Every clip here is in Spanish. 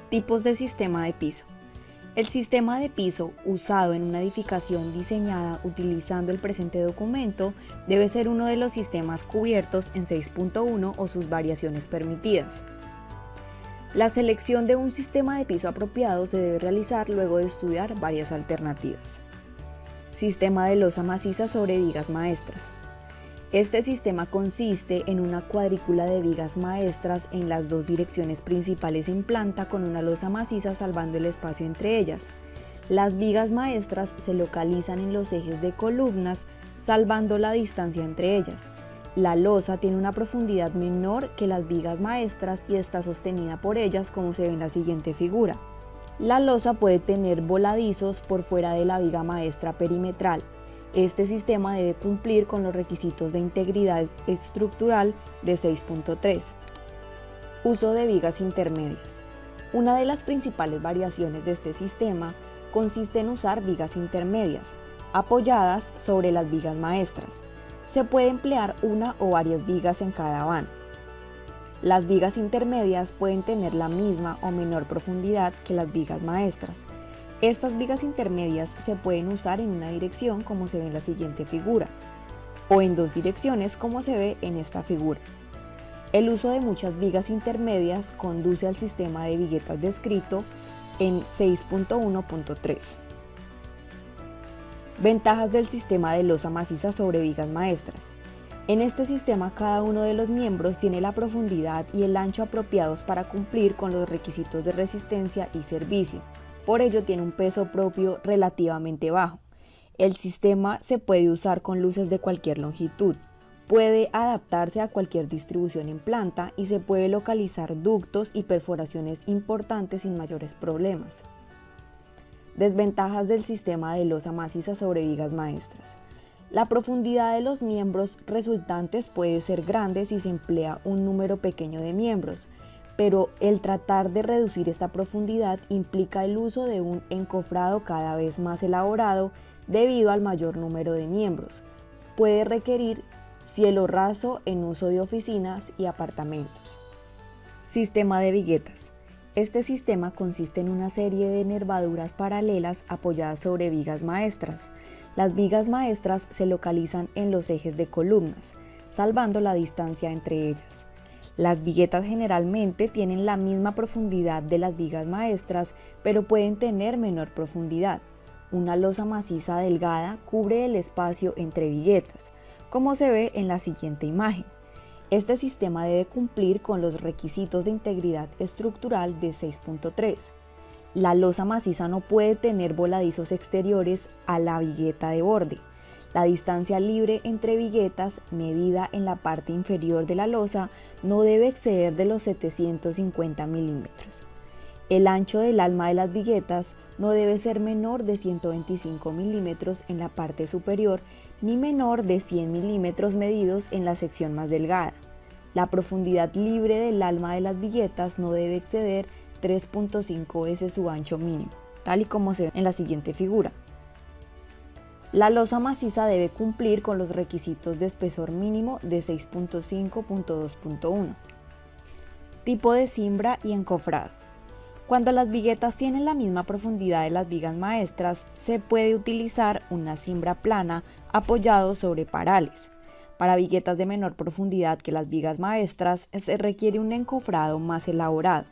Tipos de sistema de piso. El sistema de piso usado en una edificación diseñada utilizando el presente documento debe ser uno de los sistemas cubiertos en 6.1 o sus variaciones permitidas. La selección de un sistema de piso apropiado se debe realizar luego de estudiar varias alternativas. Sistema de losa maciza sobre vigas maestras. Este sistema consiste en una cuadrícula de vigas maestras en las dos direcciones principales en planta con una losa maciza salvando el espacio entre ellas. Las vigas maestras se localizan en los ejes de columnas salvando la distancia entre ellas. La losa tiene una profundidad menor que las vigas maestras y está sostenida por ellas como se ve en la siguiente figura. La losa puede tener voladizos por fuera de la viga maestra perimetral. Este sistema debe cumplir con los requisitos de integridad estructural de 6.3. Uso de vigas intermedias. Una de las principales variaciones de este sistema consiste en usar vigas intermedias, apoyadas sobre las vigas maestras. Se puede emplear una o varias vigas en cada vano. Las vigas intermedias pueden tener la misma o menor profundidad que las vigas maestras. Estas vigas intermedias se pueden usar en una dirección como se ve en la siguiente figura, o en dos direcciones como se ve en esta figura. El uso de muchas vigas intermedias conduce al sistema de viguetas descrito en 6.1.3. Ventajas del sistema de losa maciza sobre vigas maestras. En este sistema cada uno de los miembros tiene la profundidad y el ancho apropiados para cumplir con los requisitos de resistencia y servicio. Por ello tiene un peso propio relativamente bajo. El sistema se puede usar con luces de cualquier longitud, puede adaptarse a cualquier distribución en planta y se puede localizar ductos y perforaciones importantes sin mayores problemas. Desventajas del sistema de losa maciza sobre vigas maestras. La profundidad de los miembros resultantes puede ser grande si se emplea un número pequeño de miembros, pero el tratar de reducir esta profundidad implica el uso de un encofrado cada vez más elaborado debido al mayor número de miembros. Puede requerir cielo raso en uso de oficinas y apartamentos. Sistema de viguetas. Este sistema consiste en una serie de nervaduras paralelas apoyadas sobre vigas maestras. Las vigas maestras se localizan en los ejes de columnas, salvando la distancia entre ellas. Las viguetas generalmente tienen la misma profundidad de las vigas maestras, pero pueden tener menor profundidad. Una losa maciza delgada cubre el espacio entre viguetas, como se ve en la siguiente imagen. Este sistema debe cumplir con los requisitos de integridad estructural de 6.3. La losa maciza no puede tener voladizos exteriores a la vigueta de borde. La distancia libre entre viguetas, medida en la parte inferior de la losa, no debe exceder de los 750 milímetros. El ancho del alma de las viguetas no debe ser menor de 125 milímetros en la parte superior, ni menor de 100 milímetros medidos en la sección más delgada. La profundidad libre del alma de las viguetas no debe exceder 3.5 veces su ancho mínimo, tal y como se ve en la siguiente figura. La losa maciza debe cumplir con los requisitos de espesor mínimo de 6.5.2.1. Tipo de cimbra y encofrado. Cuando las viguetas tienen la misma profundidad de las vigas maestras, se puede utilizar una cimbra plana apoyado sobre parales. Para viguetas de menor profundidad que las vigas maestras, se requiere un encofrado más elaborado.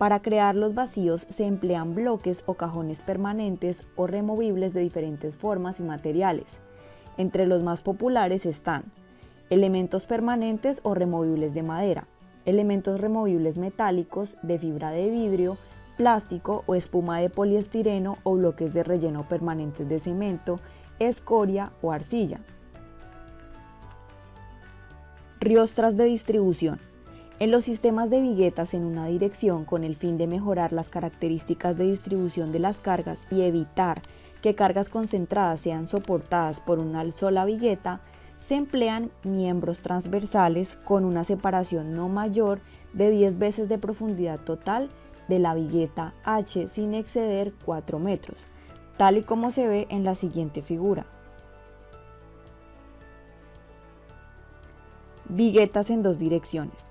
Para crear los vacíos se emplean bloques o cajones permanentes o removibles de diferentes formas y materiales. Entre los más populares están elementos permanentes o removibles de madera, elementos removibles metálicos, de fibra de vidrio, plástico o espuma de poliestireno o bloques de relleno permanentes de cemento, escoria o arcilla. Riostras de distribución. En los sistemas de viguetas en una dirección con el fin de mejorar las características de distribución de las cargas y evitar que cargas concentradas sean soportadas por una sola vigueta, se emplean miembros transversales con una separación no mayor de 10 veces de profundidad total de la vigueta H sin exceder 4 metros, tal y como se ve en la siguiente figura. Viguetas en dos direcciones.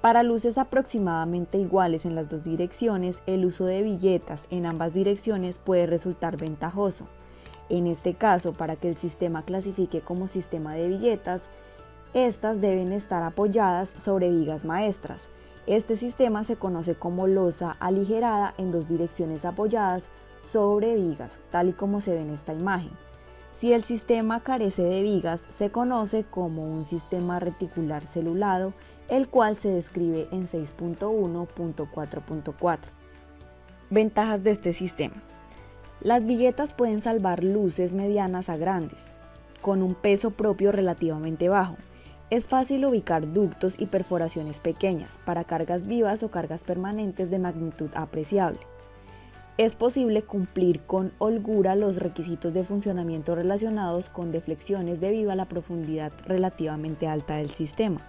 Para luces aproximadamente iguales en las dos direcciones, el uso de billetas en ambas direcciones puede resultar ventajoso. En este caso, para que el sistema clasifique como sistema de billetas, estas deben estar apoyadas sobre vigas maestras. Este sistema se conoce como losa aligerada en dos direcciones apoyadas sobre vigas, tal y como se ve en esta imagen. Si el sistema carece de vigas, se conoce como un sistema reticular celulado, el cual se describe en 6.1.4.4. Ventajas de este sistema. Las billetas pueden salvar luces medianas a grandes, con un peso propio relativamente bajo. Es fácil ubicar ductos y perforaciones pequeñas para cargas vivas o cargas permanentes de magnitud apreciable. Es posible cumplir con holgura los requisitos de funcionamiento relacionados con deflexiones debido a la profundidad relativamente alta del sistema.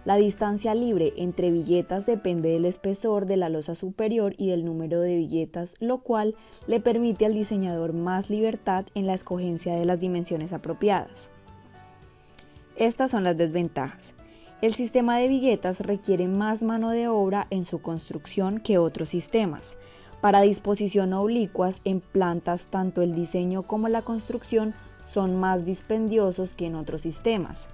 La distancia libre entre billetas depende del espesor de la losa superior y del número de billetas, lo cual le permite al diseñador más libertad en la escogencia de las dimensiones apropiadas. Estas son las desventajas. El sistema de billetas requiere más mano de obra en su construcción que otros sistemas. Para disposición oblicuas en plantas, tanto el diseño como la construcción son más dispendiosos que en otros sistemas.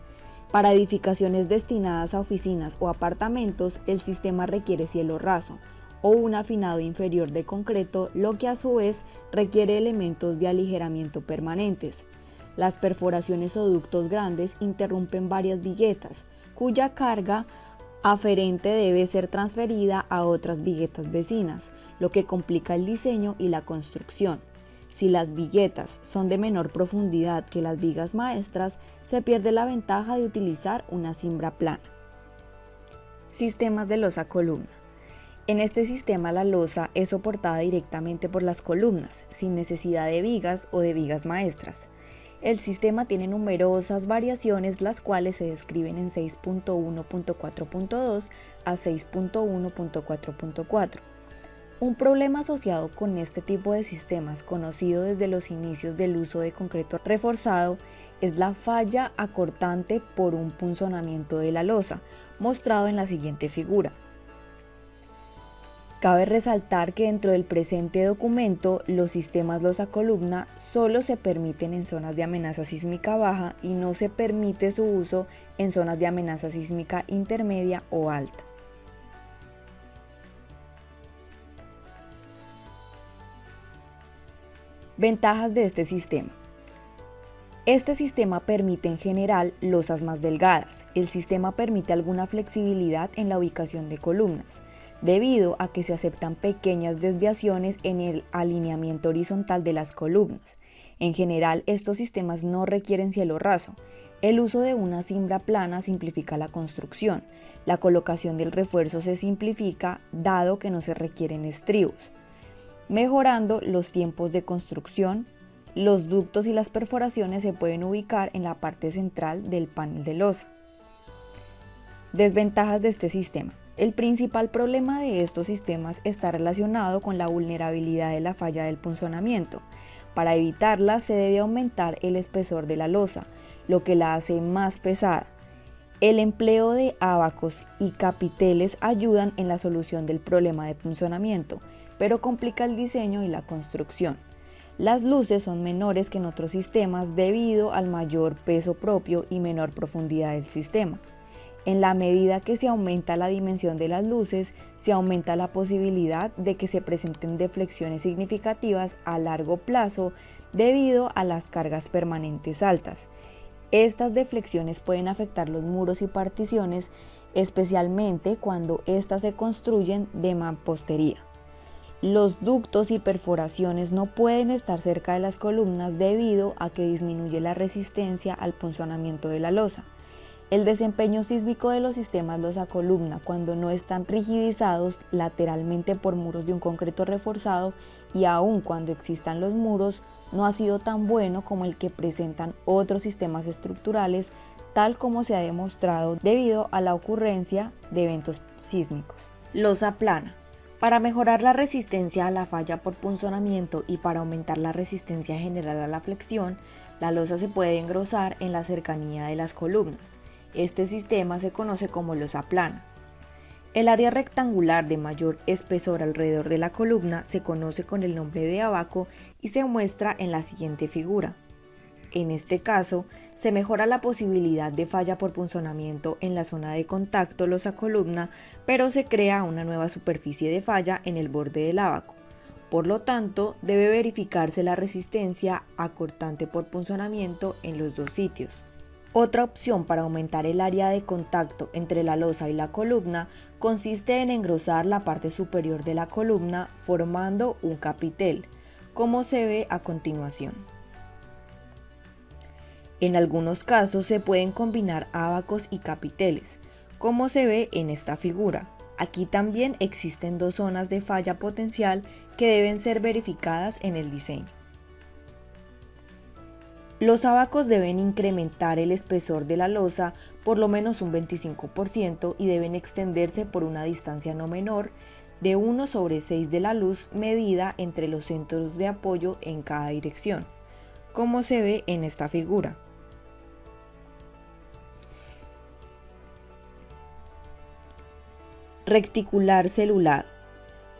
Para edificaciones destinadas a oficinas o apartamentos, el sistema requiere cielo raso o un afinado inferior de concreto, lo que a su vez requiere elementos de aligeramiento permanentes. Las perforaciones o ductos grandes interrumpen varias billetas, cuya carga aferente debe ser transferida a otras billetas vecinas, lo que complica el diseño y la construcción. Si las billetas son de menor profundidad que las vigas maestras, se pierde la ventaja de utilizar una cimbra plana. Sistemas de losa columna. En este sistema la losa es soportada directamente por las columnas, sin necesidad de vigas o de vigas maestras. El sistema tiene numerosas variaciones, las cuales se describen en 6.1.4.2 a 6.1.4.4. Un problema asociado con este tipo de sistemas, conocido desde los inicios del uso de concreto reforzado, es la falla acortante por un punzonamiento de la losa, mostrado en la siguiente figura. Cabe resaltar que dentro del presente documento, los sistemas losa columna solo se permiten en zonas de amenaza sísmica baja y no se permite su uso en zonas de amenaza sísmica intermedia o alta. Ventajas de este sistema. Este sistema permite en general losas más delgadas. El sistema permite alguna flexibilidad en la ubicación de columnas, debido a que se aceptan pequeñas desviaciones en el alineamiento horizontal de las columnas. En general, estos sistemas no requieren cielo raso. El uso de una cimbra plana simplifica la construcción. La colocación del refuerzo se simplifica, dado que no se requieren estribos, mejorando los tiempos de construcción. Los ductos y las perforaciones se pueden ubicar en la parte central del panel de losa. Desventajas de este sistema. El principal problema de estos sistemas está relacionado con la vulnerabilidad de la falla del punzonamiento. Para evitarla se debe aumentar el espesor de la losa, lo que la hace más pesada. El empleo de ábacos y capiteles ayudan en la solución del problema de punzonamiento, pero complica el diseño y la construcción. Las luces son menores que en otros sistemas debido al mayor peso propio y menor profundidad del sistema. En la medida que se aumenta la dimensión de las luces, se aumenta la posibilidad de que se presenten deflexiones significativas a largo plazo debido a las cargas permanentes altas. Estas deflexiones pueden afectar los muros y particiones, especialmente cuando éstas se construyen de mampostería. Los ductos y perforaciones no pueden estar cerca de las columnas debido a que disminuye la resistencia al punzonamiento de la losa. El desempeño sísmico de los sistemas losa columna cuando no están rigidizados lateralmente por muros de un concreto reforzado y aun cuando existan los muros no ha sido tan bueno como el que presentan otros sistemas estructurales, tal como se ha demostrado debido a la ocurrencia de eventos sísmicos. Losa plana. Para mejorar la resistencia a la falla por punzonamiento y para aumentar la resistencia general a la flexión, la losa se puede engrosar en la cercanía de las columnas. Este sistema se conoce como losa plana. El área rectangular de mayor espesor alrededor de la columna se conoce con el nombre de abaco y se muestra en la siguiente figura. En este caso, se mejora la posibilidad de falla por punzonamiento en la zona de contacto losa-columna, pero se crea una nueva superficie de falla en el borde del abaco. Por lo tanto, debe verificarse la resistencia a cortante por punzonamiento en los dos sitios. Otra opción para aumentar el área de contacto entre la losa y la columna consiste en engrosar la parte superior de la columna formando un capitel, como se ve a continuación. En algunos casos se pueden combinar ábacos y capiteles, como se ve en esta figura. Aquí también existen dos zonas de falla potencial que deben ser verificadas en el diseño. Los ábacos deben incrementar el espesor de la losa por lo menos un 25% y deben extenderse por una distancia no menor de 1/6 de la luz medida entre los centros de apoyo en cada dirección, como se ve en esta figura. Reticular celulado.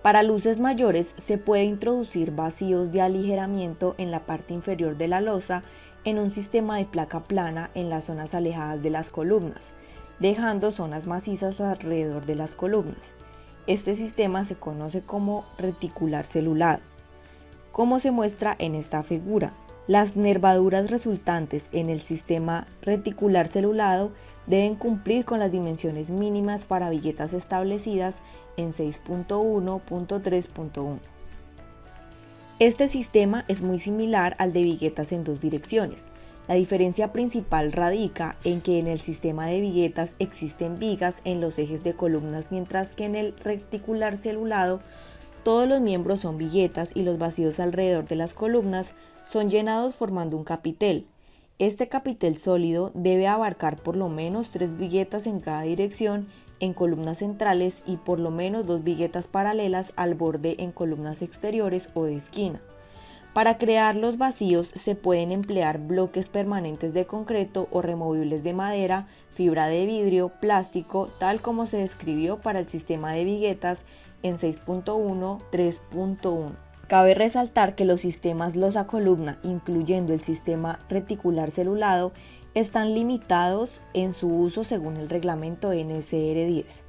Para luces mayores se puede introducir vacíos de aligeramiento en la parte inferior de la losa en un sistema de placa plana en las zonas alejadas de las columnas, dejando zonas macizas alrededor de las columnas. Este sistema se conoce como reticular celulado, como se muestra en esta figura. Las nervaduras resultantes en el sistema reticular celulado deben cumplir con las dimensiones mínimas para viguetas establecidas en 6.1.3.1. Este sistema es muy similar al de viguetas en dos direcciones. La diferencia principal radica en que en el sistema de viguetas existen vigas en los ejes de columnas, mientras que en el reticular celulado todos los miembros son viguetas y los vacíos alrededor de las columnas son llenados formando un capitel. Este capitel sólido debe abarcar por lo menos 3 viguetas en cada dirección en columnas centrales y por lo menos 2 viguetas paralelas al borde en columnas exteriores o de esquina. Para crear los vacíos se pueden emplear bloques permanentes de concreto o removibles de madera, fibra de vidrio, plástico, tal como se describió para el sistema de viguetas en 6.1.3.1. Cabe resaltar que los sistemas losa-columna, incluyendo el sistema reticular celulado, están limitados en su uso según el reglamento NSR 10.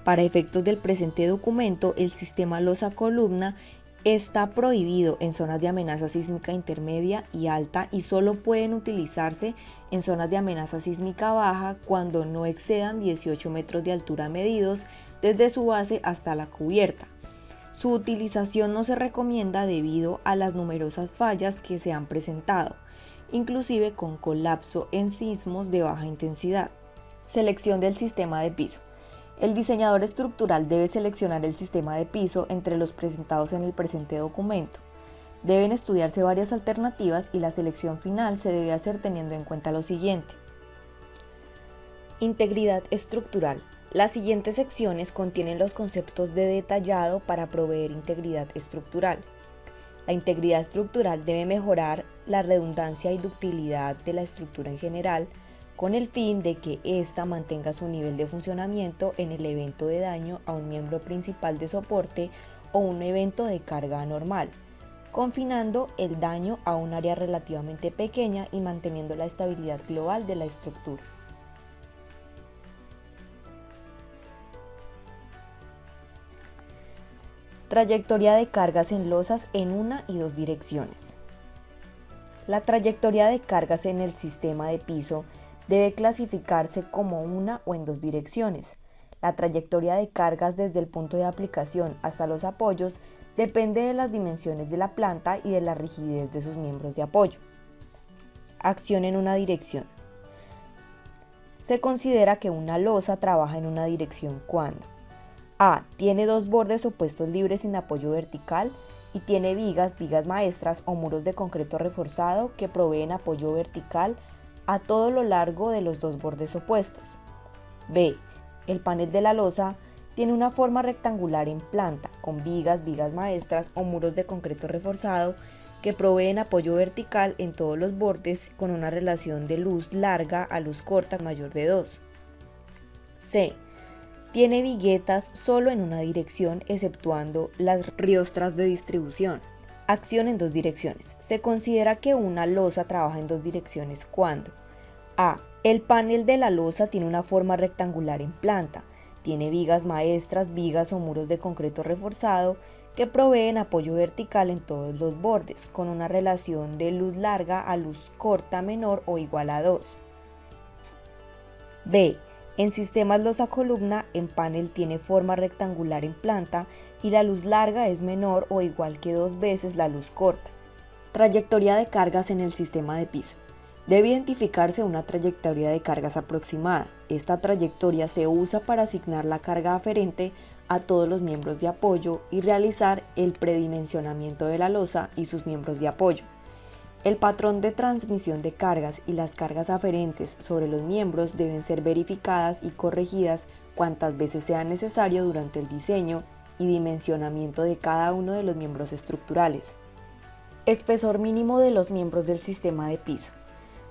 Para efectos del presente documento, el sistema losa-columna está prohibido en zonas de amenaza sísmica intermedia y alta y solo pueden utilizarse en zonas de amenaza sísmica baja cuando no excedan 18 metros de altura medidos desde su base hasta la cubierta. Su utilización no se recomienda debido a las numerosas fallas que se han presentado, inclusive con colapso en sismos de baja intensidad. Selección del sistema de piso. El diseñador estructural debe seleccionar el sistema de piso entre los presentados en el presente documento. Deben estudiarse varias alternativas y la selección final se debe hacer teniendo en cuenta lo siguiente. Integridad estructural. Las siguientes secciones contienen los conceptos de detallado para proveer integridad estructural. La integridad estructural debe mejorar la redundancia y ductilidad de la estructura en general, con el fin de que ésta mantenga su nivel de funcionamiento en el evento de daño a un miembro principal de soporte o un evento de carga anormal, confinando el daño a un área relativamente pequeña y manteniendo la estabilidad global de la estructura. Trayectoria de cargas en losas en una y dos direcciones. La trayectoria de cargas en el sistema de piso debe clasificarse como una o en dos direcciones. La trayectoria de cargas desde el punto de aplicación hasta los apoyos depende de las dimensiones de la planta y de la rigidez de sus miembros de apoyo. Acción en una dirección. Se considera que una losa trabaja en una dirección cuando A. Tiene dos bordes opuestos libres sin apoyo vertical y tiene vigas maestras o muros de concreto reforzado que proveen apoyo vertical a todo lo largo de los dos bordes opuestos. B. El panel de la losa tiene una forma rectangular en planta, con vigas maestras o muros de concreto reforzado que proveen apoyo vertical en todos los bordes con una relación de luz larga a luz corta mayor de 2. C. Tiene viguetas solo en una dirección, exceptuando las riostras de distribución. Acción en dos direcciones. Se considera que una losa trabaja en dos direcciones cuando a. El panel de la losa tiene una forma rectangular en planta. Tiene vigas maestras, vigas o muros de concreto reforzado que proveen apoyo vertical en todos los bordes, con una relación de luz larga a luz corta menor o igual a 2. B. En sistemas losa-columna, en panel tiene forma rectangular en planta y la luz larga es menor o igual que 2 veces la luz corta. Trayectoria de cargas en el sistema de piso. Debe identificarse una trayectoria de cargas aproximada. Esta trayectoria se usa para asignar la carga aferente a todos los miembros de apoyo y realizar el predimensionamiento de la losa y sus miembros de apoyo. El patrón de transmisión de cargas y las cargas aferentes sobre los miembros deben ser verificadas y corregidas cuantas veces sea necesario durante el diseño y dimensionamiento de cada uno de los miembros estructurales. Espesor mínimo de los miembros del sistema de piso.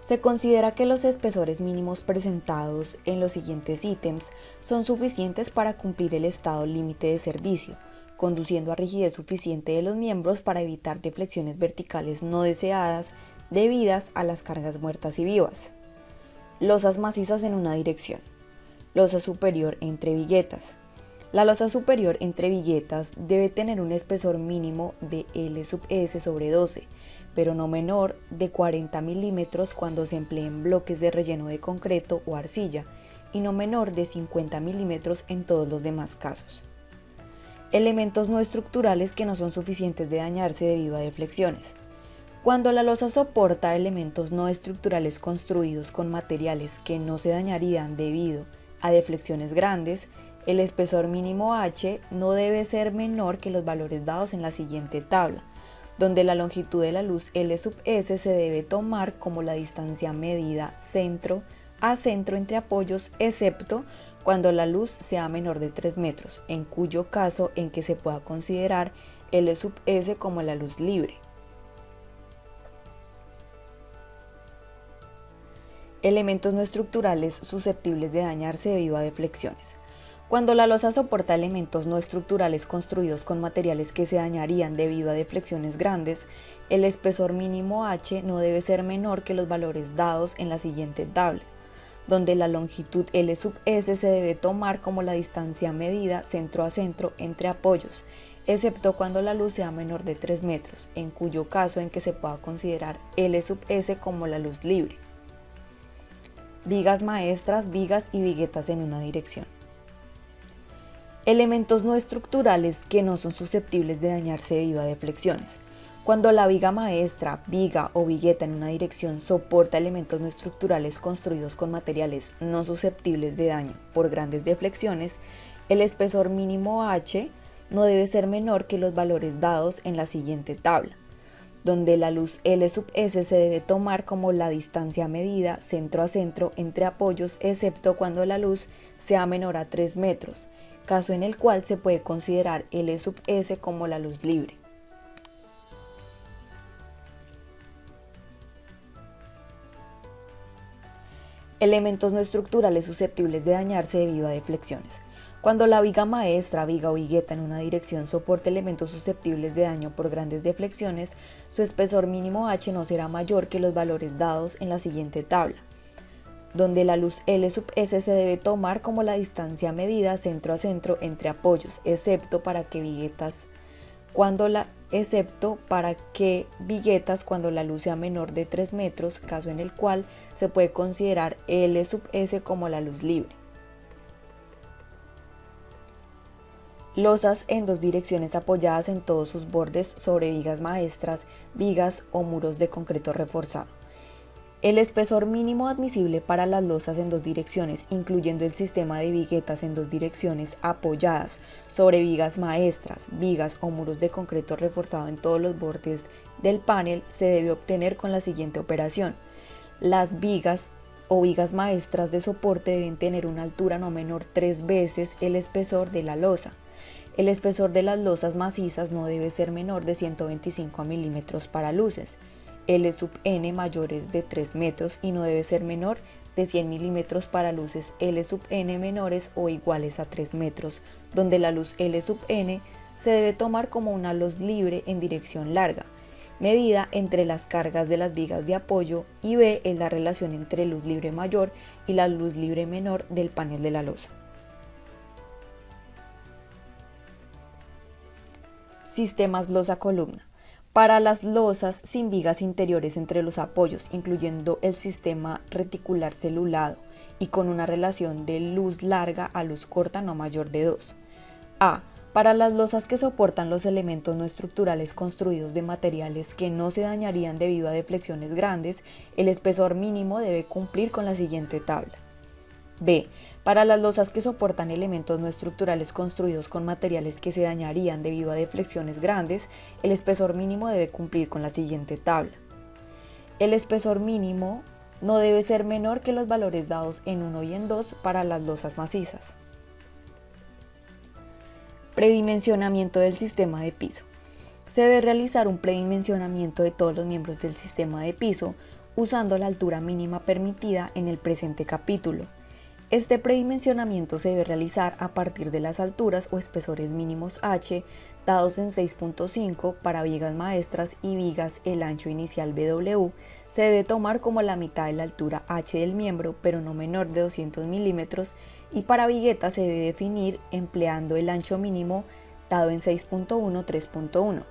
Se considera que los espesores mínimos presentados en los siguientes ítems son suficientes para cumplir el estado límite de servicio, conduciendo a rigidez suficiente de los miembros para evitar deflexiones verticales no deseadas debidas a las cargas muertas y vivas. Losas macizas en una dirección. Losa superior entre viguetas. La losa superior entre viguetas debe tener un espesor mínimo de L/S/12, pero no menor de 40 milímetros cuando se empleen bloques de relleno de concreto o arcilla, y no menor de 50 milímetros en todos los demás casos. Elementos no estructurales que no son suficientes de dañarse debido a deflexiones. Cuando la losa soporta elementos no estructurales construidos con materiales que no se dañarían debido a deflexiones grandes, el espesor mínimo H no debe ser menor que los valores dados en la siguiente tabla, donde la longitud de la luz L/S se debe tomar como la distancia medida centro a centro entre apoyos, excepto cuando la luz sea menor de 3 metros, en cuyo caso en que se pueda considerar L/S como la luz libre. Elementos no estructurales susceptibles de dañarse debido a deflexiones. Cuando la losa soporta elementos no estructurales construidos con materiales que se dañarían debido a deflexiones grandes, el espesor mínimo H no debe ser menor que los valores dados en la siguiente tabla, donde la longitud L/S se debe tomar como la distancia medida centro a centro entre apoyos, excepto cuando la luz sea menor de 3 metros, en cuyo caso en que se pueda considerar L/S como la luz libre. Vigas maestras, vigas y viguetas en una dirección. Elementos no estructurales que no son susceptibles de dañarse debido a deflexiones. Cuando la viga maestra, viga o vigueta en una dirección soporta elementos no estructurales construidos con materiales no susceptibles de daño por grandes deflexiones, el espesor mínimo H no debe ser menor que los valores dados en la siguiente tabla, donde la luz L/S se debe tomar como la distancia medida centro a centro entre apoyos, excepto cuando la luz sea menor a 3 metros, caso en el cual se puede considerar L/S como la luz libre. Elementos no estructurales susceptibles de dañarse debido a deflexiones. Cuando la viga maestra, viga o vigueta en una dirección soporte elementos susceptibles de daño por grandes deflexiones, su espesor mínimo H no será mayor que los valores dados en la siguiente tabla, donde la luz L/S se debe tomar como la distancia medida centro a centro entre apoyos, excepto para que viguetas cuando la luz sea menor de 3 metros, caso en el cual se puede considerar L/S como la luz libre. Losas en dos direcciones apoyadas en todos sus bordes sobre vigas maestras, vigas o muros de concreto reforzado. El espesor mínimo admisible para las losas en dos direcciones, incluyendo el sistema de viguetas en dos direcciones apoyadas sobre vigas maestras, vigas o muros de concreto reforzado en todos los bordes del panel, se debe obtener con la siguiente operación. Las vigas o vigas maestras de soporte deben tener una altura no menor 3 veces el espesor de la losa. El espesor de las losas macizas no debe ser menor de 125 milímetros para luces L/N mayores de 3 metros y no debe ser menor de 100 milímetros para luces L sub n menores o iguales a 3 metros, donde la luz L sub n se debe tomar como una luz libre en dirección larga, medida entre las cargas de las vigas de apoyo, y B es la relación entre luz libre mayor y la luz libre menor del panel de la losa. Sistemas losa-columna. Para las losas sin vigas interiores entre los apoyos, incluyendo el sistema reticular celulado y con una relación de luz larga a luz corta no mayor de 2. A. Para las losas que soportan los elementos no estructurales construidos de materiales que no se dañarían debido a deflexiones grandes, el espesor mínimo debe cumplir con la siguiente tabla. B. Para las losas que soportan elementos no estructurales construidos con materiales que se dañarían debido a deflexiones grandes, el espesor mínimo debe cumplir con la siguiente tabla. El espesor mínimo no debe ser menor que los valores dados en 1 y en 2 para las losas macizas. Predimensionamiento del sistema de piso. Se debe realizar un predimensionamiento de todos los miembros del sistema de piso usando la altura mínima permitida en el presente capítulo. Este predimensionamiento se debe realizar a partir de las alturas o espesores mínimos H dados en 6.5 para vigas maestras y vigas el ancho inicial BW se debe tomar como la mitad de la altura H del miembro, pero no menor de 200 milímetros, y para viguetas se debe definir empleando el ancho mínimo dado en 6.1 3.1.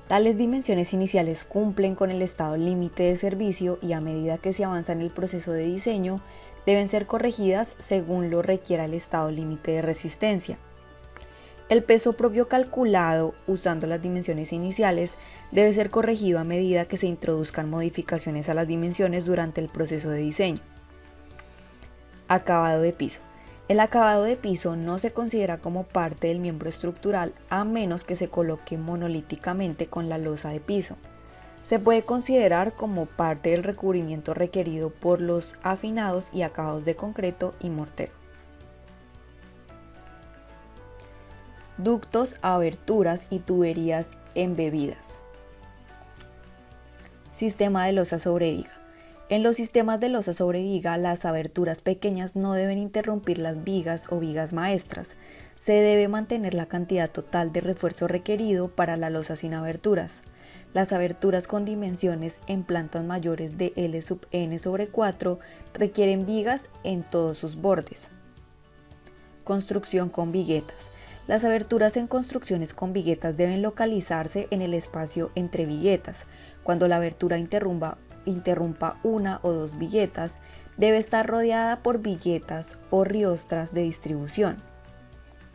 Tales dimensiones iniciales cumplen con el estado límite de servicio y a medida que se avanza en el proceso de diseño deben ser corregidas según lo requiera el estado límite de resistencia. El peso propio calculado usando las dimensiones iniciales debe ser corregido a medida que se introduzcan modificaciones a las dimensiones durante el proceso de diseño. Acabado de piso. El acabado de piso no se considera como parte del miembro estructural a menos que se coloque monolíticamente con la losa de piso. Se puede considerar como parte del recubrimiento requerido por los afinados y acabados de concreto y mortero. Ductos, aberturas y tuberías embebidas. Sistema de losa sobre viga. En los sistemas de losa sobre viga, las aberturas pequeñas no deben interrumpir las vigas o vigas maestras. Se debe mantener la cantidad total de refuerzo requerido para la losa sin aberturas. Las aberturas con dimensiones en plantas mayores de L sub n sobre 4 requieren vigas en todos sus bordes. Construcción con viguetas. Las aberturas en construcciones con viguetas deben localizarse en el espacio entre viguetas. Cuando la abertura interrumpa una o dos viguetas, debe estar rodeada por viguetas o riostras de distribución.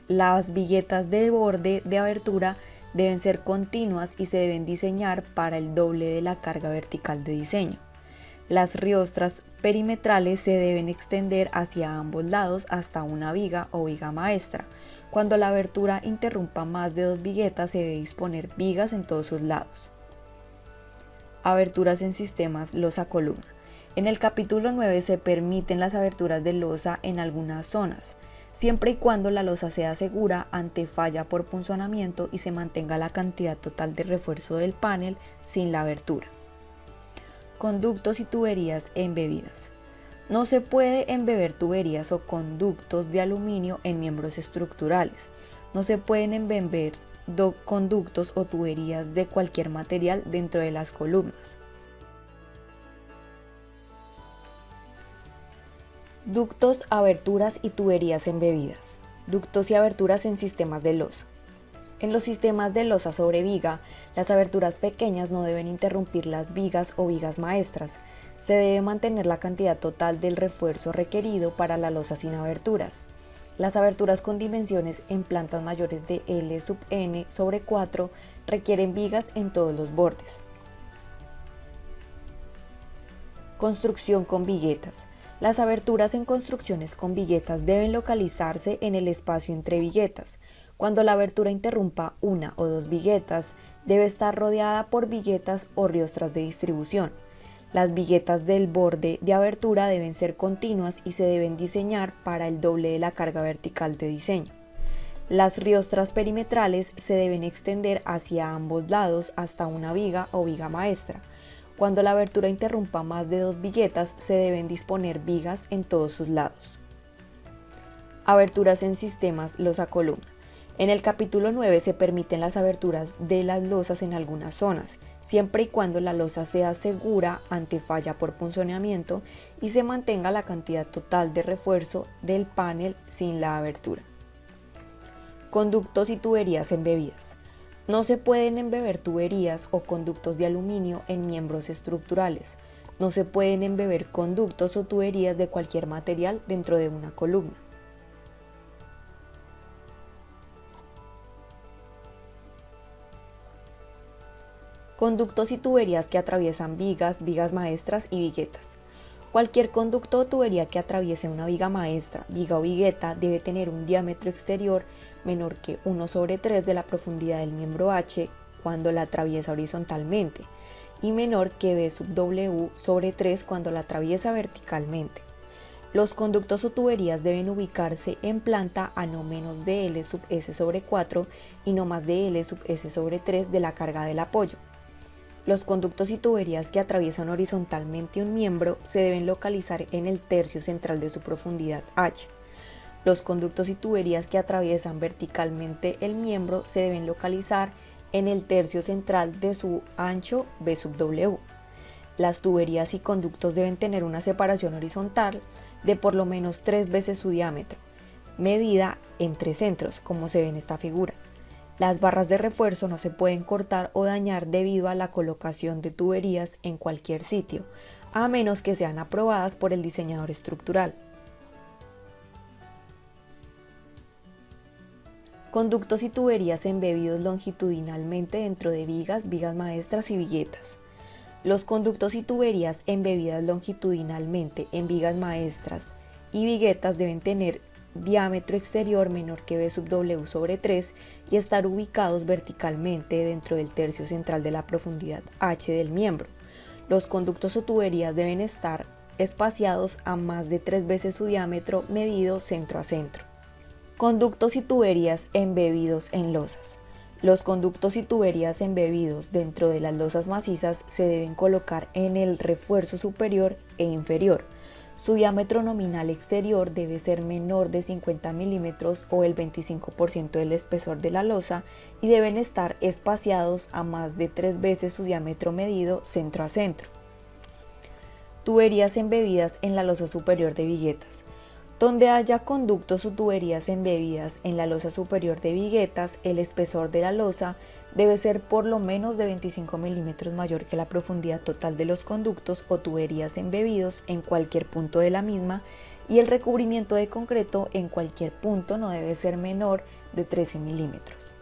Las viguetas de borde de abertura deben ser continuas y se deben diseñar para el doble de la carga vertical de diseño. Las riostras perimetrales se deben extender hacia ambos lados hasta una viga o viga maestra. Cuando la abertura interrumpa más de dos viguetas, se debe disponer vigas en todos sus lados. Aberturas en sistemas losa-columna. En el capítulo 9 se permiten las aberturas de losa en algunas zonas, siempre y cuando la losa sea segura ante falla por punzonamiento y se mantenga la cantidad total de refuerzo del panel sin la abertura. Conductos y tuberías embebidas. No se puede embeber tuberías o conductos de aluminio en miembros estructurales. No se pueden embeber conductos o tuberías de cualquier material dentro de las columnas. Ductos, aberturas y tuberías embebidas. Ductos y aberturas en sistemas de losa. En los sistemas de losa sobre viga, las aberturas pequeñas no deben interrumpir las vigas o vigas maestras. Se debe mantener la cantidad total del refuerzo requerido para la losa sin aberturas. Las aberturas con dimensiones en plantas mayores de L sub n sobre 4 requieren vigas en todos los bordes. Construcción con viguetas. Las aberturas en construcciones con viguetas deben localizarse en el espacio entre viguetas. Cuando la abertura interrumpa una o dos viguetas, debe estar rodeada por viguetas o riostras de distribución. Las viguetas del borde de abertura deben ser continuas y se deben diseñar para el doble de la carga vertical de diseño. Las riostras perimetrales se deben extender hacia ambos lados hasta una viga o viga maestra. Cuando la abertura interrumpa más de 2 viguetas, se deben disponer vigas en todos sus lados. Aberturas en sistemas losa-columna. En el capítulo 9 se permiten las aberturas de las losas en algunas zonas, siempre y cuando la losa sea segura ante falla por punzoneamiento y se mantenga la cantidad total de refuerzo del panel sin la abertura. Conductos y tuberías embebidas. No se pueden embeber tuberías o conductos de aluminio en miembros estructurales. No se pueden embeber conductos o tuberías de cualquier material dentro de una columna. Conductos y tuberías que atraviesan vigas, vigas maestras y viguetas. Cualquier conducto o tubería que atraviese una viga maestra, viga o vigueta debe tener un diámetro exterior menor que 1/3 de la profundidad del miembro H cuando la atraviesa horizontalmente y menor que B/W/3 cuando la atraviesa verticalmente. Los conductos o tuberías deben ubicarse en planta a no menos de L/S/4 y no más de L/S/3 de la carga del apoyo. Los conductos y tuberías que atraviesan horizontalmente un miembro se deben localizar en el tercio central de su profundidad H. Los conductos y tuberías que atraviesan verticalmente el miembro se deben localizar en el tercio central de su ancho B/W. Las tuberías y conductos deben tener una separación horizontal de por lo menos 3 veces su diámetro, medida en 3 centros, como se ve en esta figura. Las barras de refuerzo no se pueden cortar o dañar debido a la colocación de tuberías en cualquier sitio, a menos que sean aprobadas por el diseñador estructural. Conductos y tuberías embebidos longitudinalmente dentro de vigas, vigas maestras y viguetas. Los conductos y tuberías embebidas longitudinalmente en vigas maestras y viguetas deben tener diámetro exterior menor que B/W/3 y estar ubicados verticalmente dentro del tercio central de la profundidad H del miembro. Los conductos o tuberías deben estar espaciados a más de 3 veces su diámetro medido centro a centro. Conductos y tuberías embebidos en losas. Los conductos y tuberías embebidos dentro de las losas macizas se deben colocar en el refuerzo superior e inferior. Su diámetro nominal exterior debe ser menor de 50 milímetros o el 25% del espesor de la losa y deben estar espaciados a más de 3 veces su diámetro medido centro a centro. Tuberías embebidas en la losa superior de viguetas. Donde haya conductos o tuberías embebidas en la losa superior de viguetas, el espesor de la losa debe ser por lo menos de 25 milímetros mayor que la profundidad total de los conductos o tuberías embebidos en cualquier punto de la misma y el recubrimiento de concreto en cualquier punto no debe ser menor de 13 milímetros.